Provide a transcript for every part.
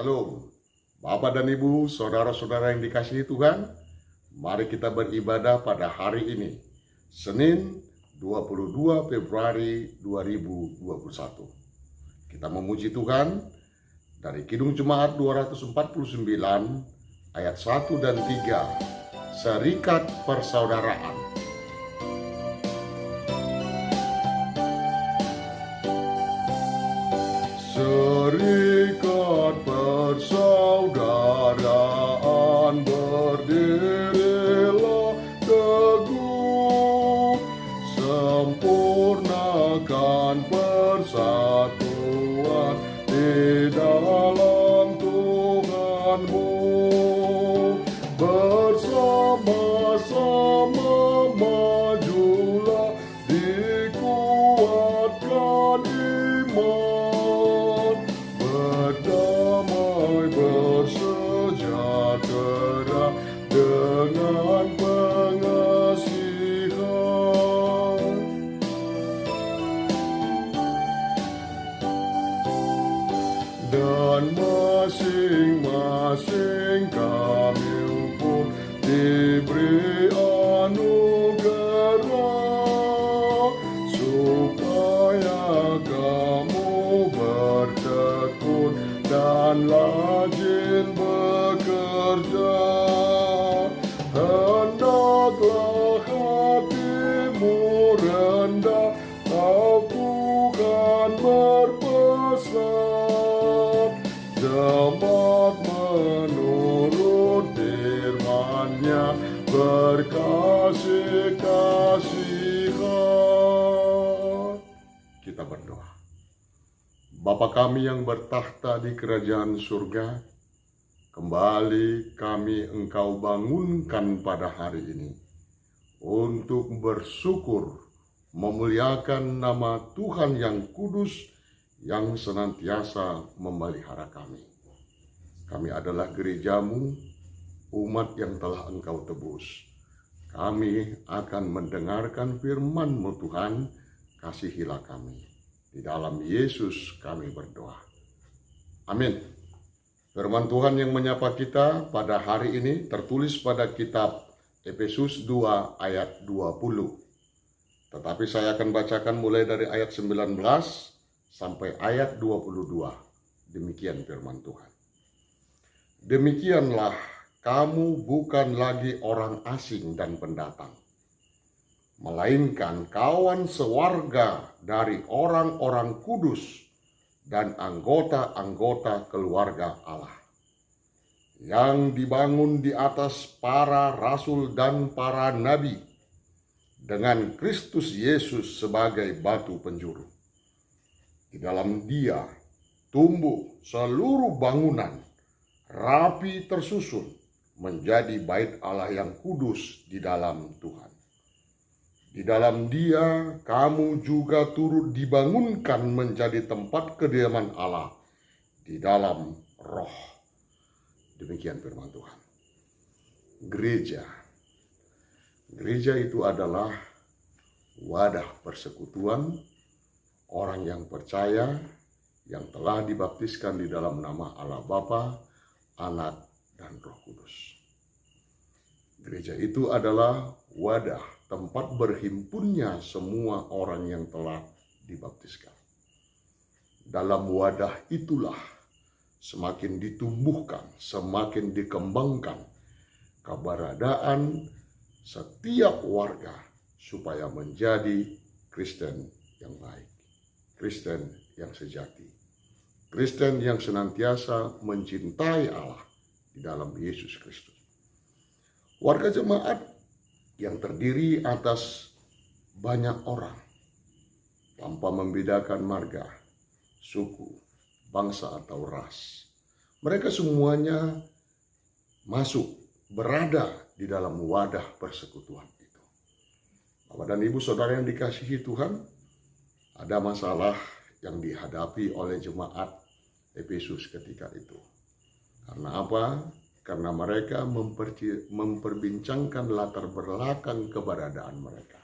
Shalom, Bapak dan Ibu, saudara-saudara yang dikasihi Tuhan. Mari kita beribadah pada hari ini, Senin 22 Februari 2021. Kita memuji Tuhan dari Kidung Jemaat 249 ayat 1 dan 3, Serikat Persaudaraan. Serikat persaudaraan berdirilah teguh, sempurnakan persatuan di dalam Tuhanmu. Bersama-sama majulah, dikuatkan iman, berdamai bersejahtera dengan pengasihan. Dan masing-masing kami pun diberi anugerah, supaya kamu bertekun dan rajin bekerja. Hendaklah hatimu rendah, kau Tuhan berpesan, jemaat menurut firman-Nya berkasih-kasihan. Kita berdoa. Bapa kami yang bertahta di kerajaan surga, kembali kami Engkau bangunkan pada hari ini untuk bersyukur, memuliakan nama Tuhan yang kudus yang senantiasa memelihara kami. Kami adalah gereja-Mu, umat yang telah Engkau tebus. Kami akan mendengarkan firman-Mu Tuhan, kasihilah kami. Di dalam Yesus kami berdoa. Amin. Firman Tuhan yang menyapa kita pada hari ini tertulis pada kitab Efesus 2 ayat 20. Tetapi saya akan bacakan mulai dari ayat 19 sampai ayat 22. Demikian firman Tuhan. Demikianlah, kamu bukan lagi orang asing dan pendatang, melainkan kawan sewarga dari orang-orang kudus dan anggota-anggota keluarga Allah, yang dibangun di atas para rasul dan para nabi, dengan Kristus Yesus sebagai batu penjuru. Di dalam Dia tumbuh seluruh bangunan, rapi tersusun, menjadi bait Allah yang kudus di dalam Tuhan. Di dalam Dia kamu juga turut dibangunkan menjadi tempat kediaman Allah di dalam Roh. Demikian firman Tuhan. Gereja itu adalah wadah persekutuan orang yang percaya, yang telah dibaptiskan di dalam nama Allah Bapa, Anak, dan Roh Kudus. Gereja itu adalah wadah tempat berhimpunnya semua orang yang telah dibaptiskan. Dalam wadah itulah semakin ditumbuhkan, semakin dikembangkan keberadaan setiap warga supaya menjadi Kristen yang baik, Kristen yang sejati, Kristen yang senantiasa mencintai Allah di dalam Yesus Kristus. Warga jemaat yang terdiri atas banyak orang, tanpa membedakan marga, suku, bangsa, atau ras. Mereka semuanya masuk, berada di dalam wadah persekutuan itu. Bapak dan Ibu saudara yang dikasihi Tuhan, ada masalah yang dihadapi oleh jemaat Efesus ketika itu. Karena apa? Karena mereka memperbincangkan latar belakang keberadaan mereka.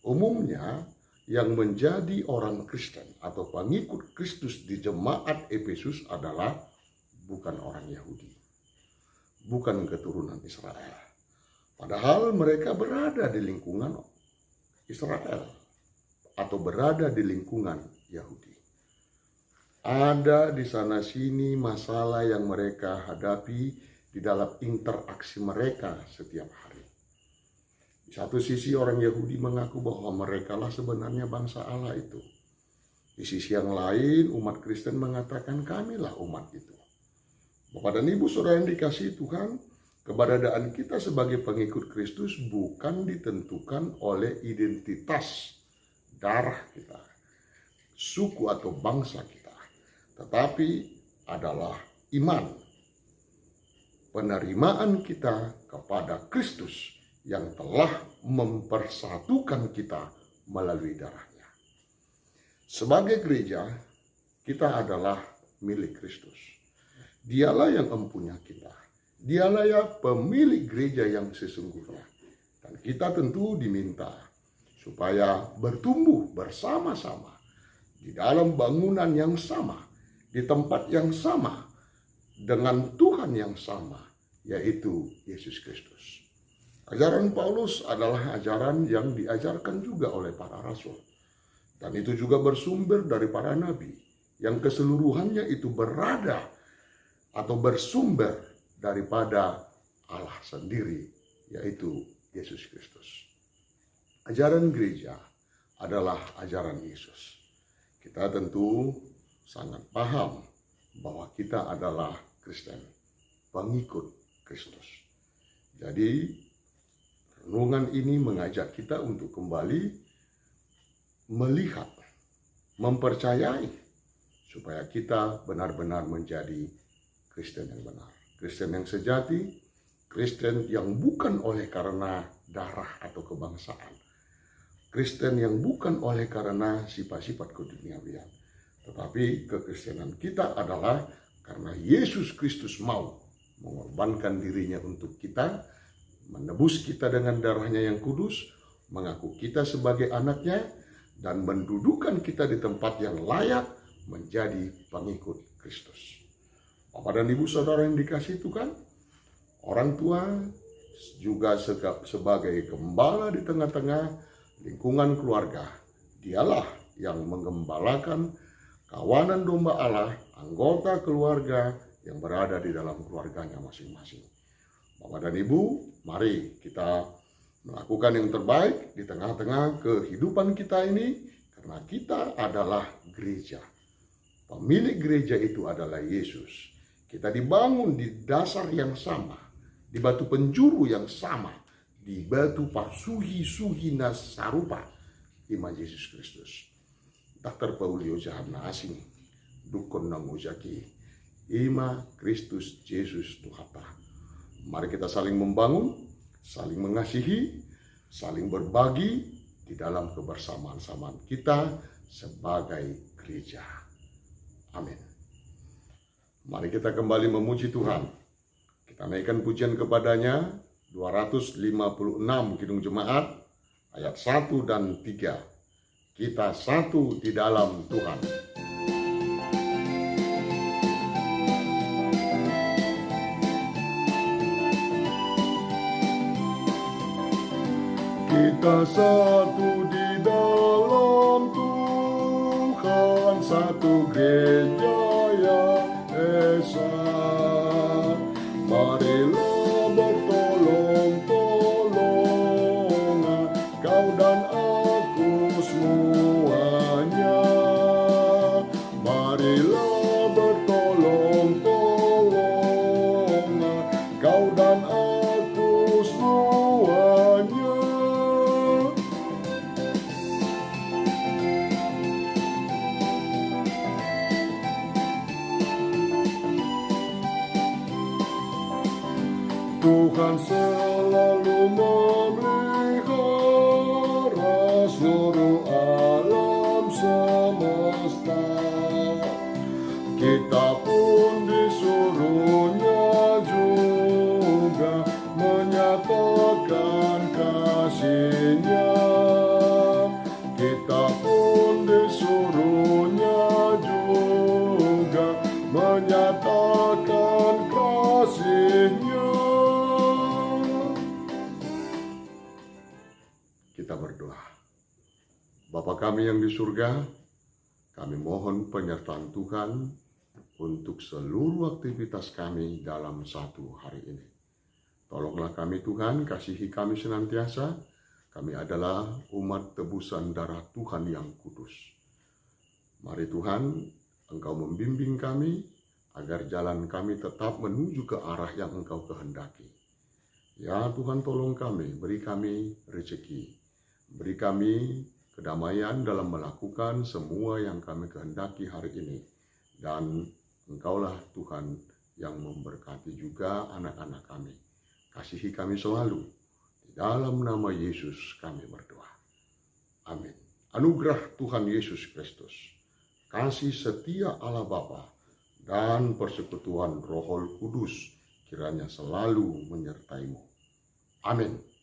Umumnya yang menjadi orang Kristen atau pengikut Kristus di jemaat Efesus adalah bukan orang Yahudi, bukan keturunan Israel. Padahal mereka berada di lingkungan Israel atau berada di lingkungan Yahudi. Ada di sana sini masalah yang mereka hadapi di dalam interaksi mereka setiap hari. Di satu sisi orang Yahudi mengaku bahwa mereka lah sebenarnya bangsa Allah itu. Di sisi yang lain umat Kristen mengatakan kamilah umat itu. Bapak dan Ibu saudara yang dikasihi Tuhan, keberadaan kita sebagai pengikut Kristus bukan ditentukan oleh identitas darah kita, suku atau bangsa kita, tetapi adalah iman, penerimaan kita kepada Kristus yang telah mempersatukan kita melalui darahnya. Sebagai gereja, kita adalah milik Kristus. Dialah yang empunya kita. Dialah ya pemilik gereja yang sesungguhnya. Dan kita tentu diminta supaya bertumbuh bersama-sama di dalam bangunan yang sama, di tempat yang sama, dengan Tuhan yang sama, yaitu Yesus Kristus. Ajaran Paulus adalah ajaran yang diajarkan juga oleh para rasul. Dan itu juga bersumber dari para nabi, yang keseluruhannya itu berada atau bersumber daripada Allah sendiri, yaitu Yesus Kristus. Ajaran gereja adalah ajaran Yesus. Kita tentu sangat paham bahwa kita adalah Kristen, pengikut Kristus. Jadi, renungan ini mengajak kita untuk kembali melihat, mempercayai, supaya kita benar-benar menjadi Kristen yang benar. Kristen yang sejati, Kristen yang bukan oleh karena darah atau kebangsaan. Kristen yang bukan oleh karena sifat-sifat keduniawian. Tetapi kekristenan kita adalah karena Yesus Kristus mau mengorbankan dirinya untuk kita, menebus kita dengan darahnya yang kudus, mengaku kita sebagai anaknya, dan mendudukan kita di tempat yang layak menjadi pengikut Kristus. Bapak dan Ibu saudara yang dikasihi Tuhan, orang tua juga sebagai gembala di tengah-tengah lingkungan keluarga. Dialah yang menggembalakan kawanan domba Allah, anggota keluarga yang berada di dalam keluarganya masing-masing. Bapak dan Ibu, mari kita melakukan yang terbaik di tengah-tengah kehidupan kita ini, karena kita adalah gereja. Pemilik gereja itu adalah Yesus. Kita dibangun di dasar yang sama, di batu penjuru yang sama, di batu parsuhi sarupa, iman Yesus Kristus. Dr. Paulio Jahana asing, dukun nangujaki, ima Kristus Yesus Tuhata. Mari kita saling membangun, saling mengasihi, saling berbagi di dalam kebersamaan-samaan kita sebagai gereja. Amin. Mari kita kembali memuji Tuhan. Kita naikkan pujian kepadanya, 256 Kidung Jemaat, ayat 1 dan 3. Kita satu di dalam Tuhan. Kita satu di dalam Tuhan, satu gereja yang esa. Marilah bertolong-tolongan, kau dan aku semuanya. Marilah bertolong-tolongan, kau dan aku semuanya. Kita berdoa. Bapa kami yang di surga, kami mohon penyertaan Tuhan untuk seluruh aktivitas kami dalam satu hari ini. Tolonglah kami Tuhan, kasihi kami senantiasa. Kami adalah umat tebusan darah Tuhan yang kudus. Mari Tuhan, Engkau membimbing kami agar jalan kami tetap menuju ke arah yang Engkau kehendaki. Ya Tuhan, tolong kami, beri kami rezeki, beri kami kedamaian dalam melakukan semua yang kami kehendaki hari ini. Dan Engkaulah Tuhan yang memberkati juga anak-anak kami. Kasihi kami selalu. Di dalam nama Yesus kami berdoa. Amin. Anugerah Tuhan Yesus Kristus, kasih setia Allah Bapa, dan persekutuan Roh Kudus kiranya selalu menyertaimu. Amin.